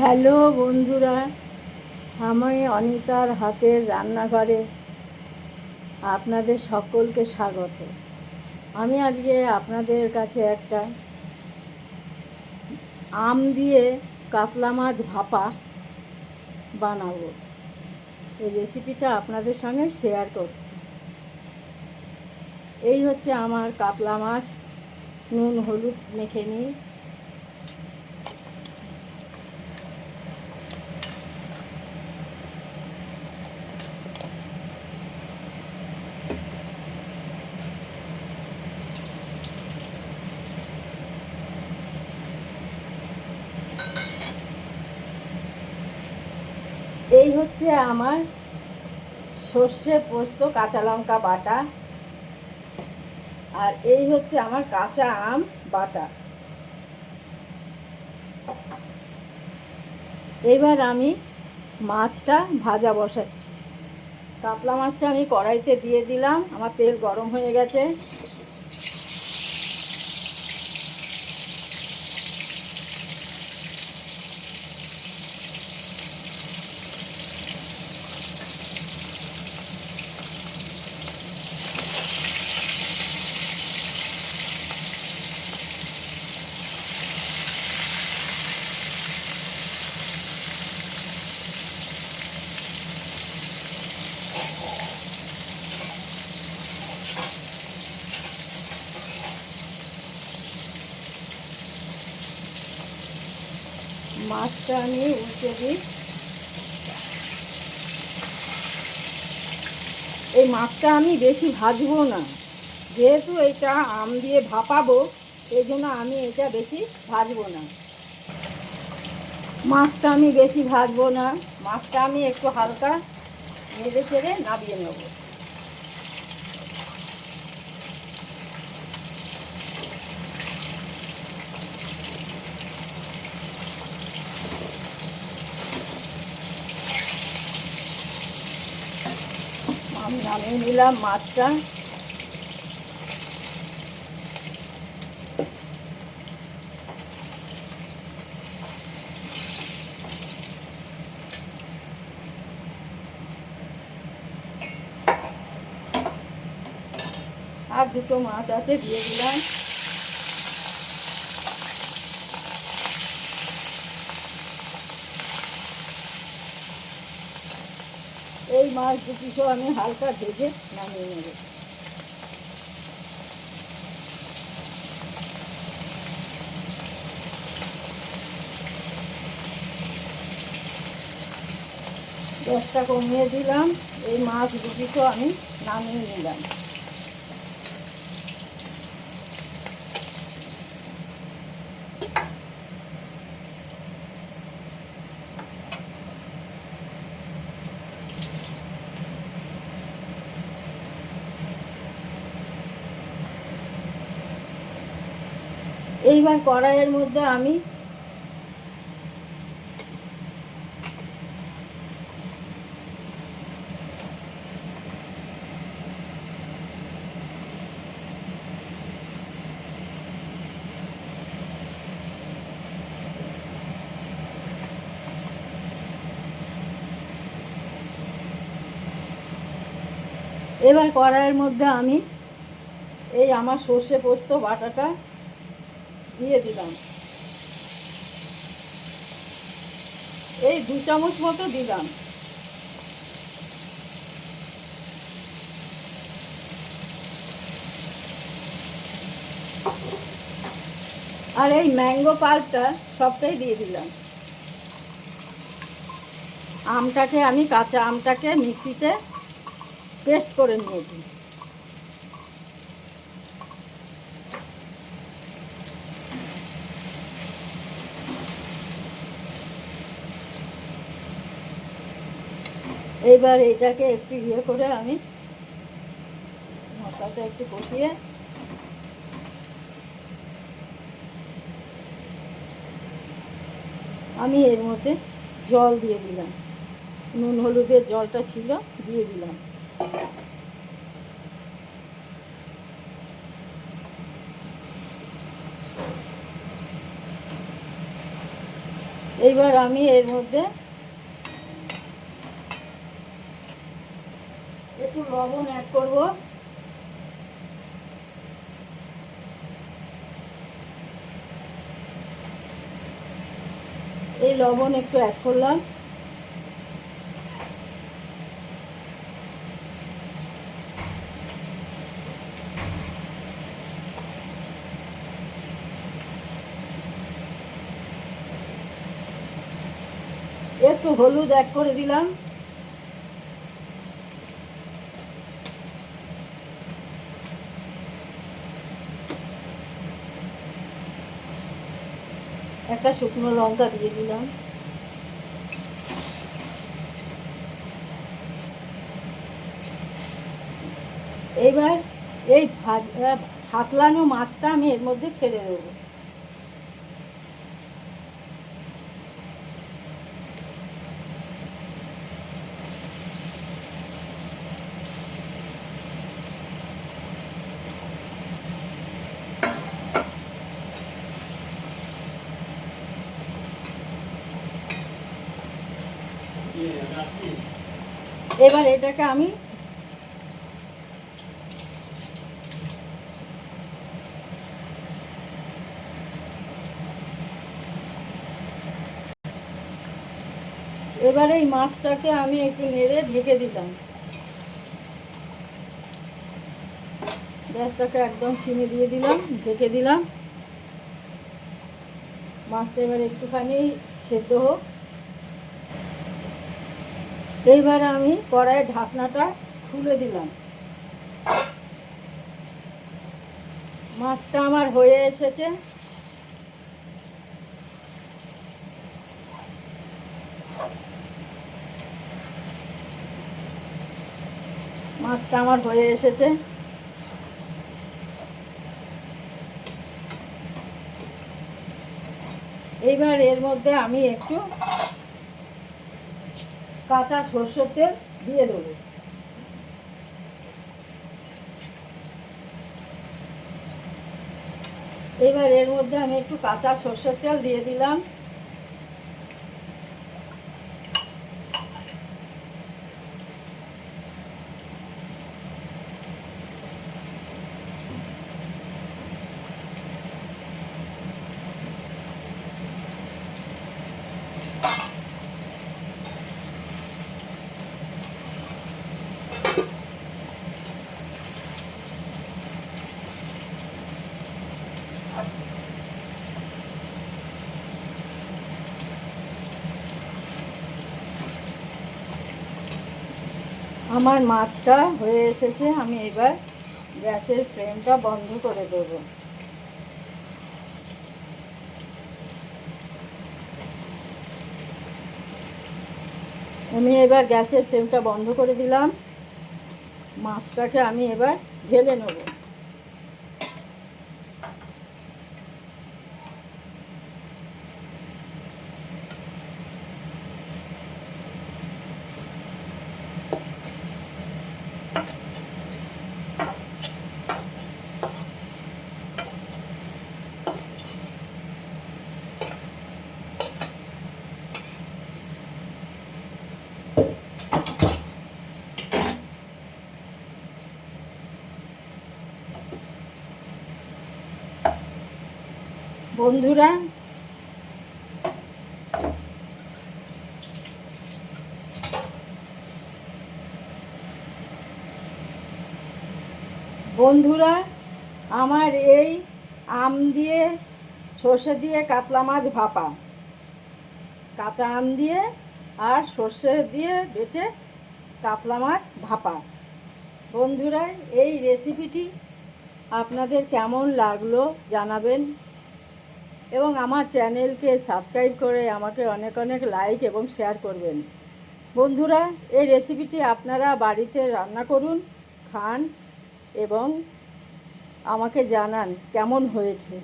Hello বন্ধুরা, আমি অনিতার হাতের রান্নাঘরে আপনাদের সকলকে স্বাগত। আমি আজকে আপনাদের কাছে একটা আম দিয়ে কাতলা মাছ ভাপা বানাবো। এই রেসিপিটা আপনাদের সঙ্গে শেয়ার করছি। এই হচ্ছে আমার কাতলা মাছ, নুন হলুদ মেখে নিই। এই হচ্ছে আমার সর্ষে পোস্ত কাঁচা লঙ্কা বাটা, আর এই হচ্ছে আমার কাঁচা আম বাটা। এবার আমি মাছটা ভাজা বসাচ্ছি। কাতলা মাছটা আমি কড়াইতে দিয়ে দিলাম, আমার তেল গরম হয়ে গেছে। মাছটা আমি উল্টে দিই। এই মাছটা আমি বেশি ভাজবো না, যেহেতু এটা আম দিয়ে ভাপাবো, এই জন্য আমি এটা বেশি ভাজবো না। মাছটা আমি বেশি ভাজবো না, মাছটা আমি একটু হালকা নেড়ে চেড়ে নামিয়ে নেব। আমি নামিয়ে নিলাম মাছটা। আর দুটো মাছ আছে, দিয়ে দিলাম। এই মাছ দু পিসও আমি হালকা ভেজে নামিয়ে নেব। গ্যাসটা কমিয়ে দিলাম, এই মাছ দু পিসও আমি নামিয়ে নিলাম। এইবার কড়াইয়ের মধ্যে আমি এই আমার সর্ষে পোস্ত বাটাটা দিয়ে দিলাম। এই 2 চামচ মতো দিলাম। আর এই ম্যাঙ্গো পাল্পটা সবটাই দিয়ে দিলাম। কাঁচা আমটাকে মিক্সিতে পেস্ট করে নিয়েছি। এইবার এটাকে একটু করে আমি মশলাটা একটু কষিয়ে আমি এর মধ্যে জল দিয়ে দিলাম। নুন হলুদের জলটা ছিল, দিয়ে দিলাম। এইবার আমি এর মধ্যে একটু লবণ অ্যাড করব। এই লবণ একটু অ্যাড করলাম। একটু হলুদ অ্যাড করে দিলাম। একটা শুকনো লঙ্কা দিয়ে দিলাম। এইবার এই ছাতলানো মাছটা আমি এর মধ্যে ছেড়ে দেবো। এবার এটাকে আমি এবারে এই মাছটাকে আমি একটু নেড়ে ঢেকে দিলাম। গ্যাসটাকে একদম সিমে দিয়ে দিলাম, ঢেকে দিলাম। মাছটা এবার একটুখানি সেদ্ধ হোক। এইবার আমি কড়াইয়ের ঢাকনাটা খুলে দিলাম। মাছটা আমার হয়ে এসেছে। মাছটা আমার হয়ে এসেছে। এইবার এর মধ্যে আমি একটু কাঁচা সরষের তেল দিয়ে দেবো। এবার এর মধ্যে আমি একটু কাঁচা সরষের তেল দিয়ে দিলাম। আমার মাছটা হয়ে এসেছে। আমি এবার গ্যাসের ফ্লেমটা বন্ধ করে দেব। আমি এবার গ্যাসের ফ্লেমটা বন্ধ করে দিলাম। মাছটাকে আমি এবার ঢেলে নেব। বন্ধুরা, আমার এই আম দিয়ে সর্ষে দিয়ে কাতলা মাছ ভাপা, কাঁচা আম দিয়ে আর সর্ষে দিয়ে বেটে কাতলা মাছ ভাপা। বন্ধুরা, এই রেসিপিটি আপনাদের কেমন লাগলো জানাবেন এবং আমার চ্যানেলকে সাবস্ক্রাইব করে আমাকে অনেক অনেক লাইক এবং শেয়ার করবেন। বন্ধুরা, এই রেসিপিটি আপনারা বাড়িতে রান্না করুন, খান এবং আমাকে জানান কেমন হয়েছে।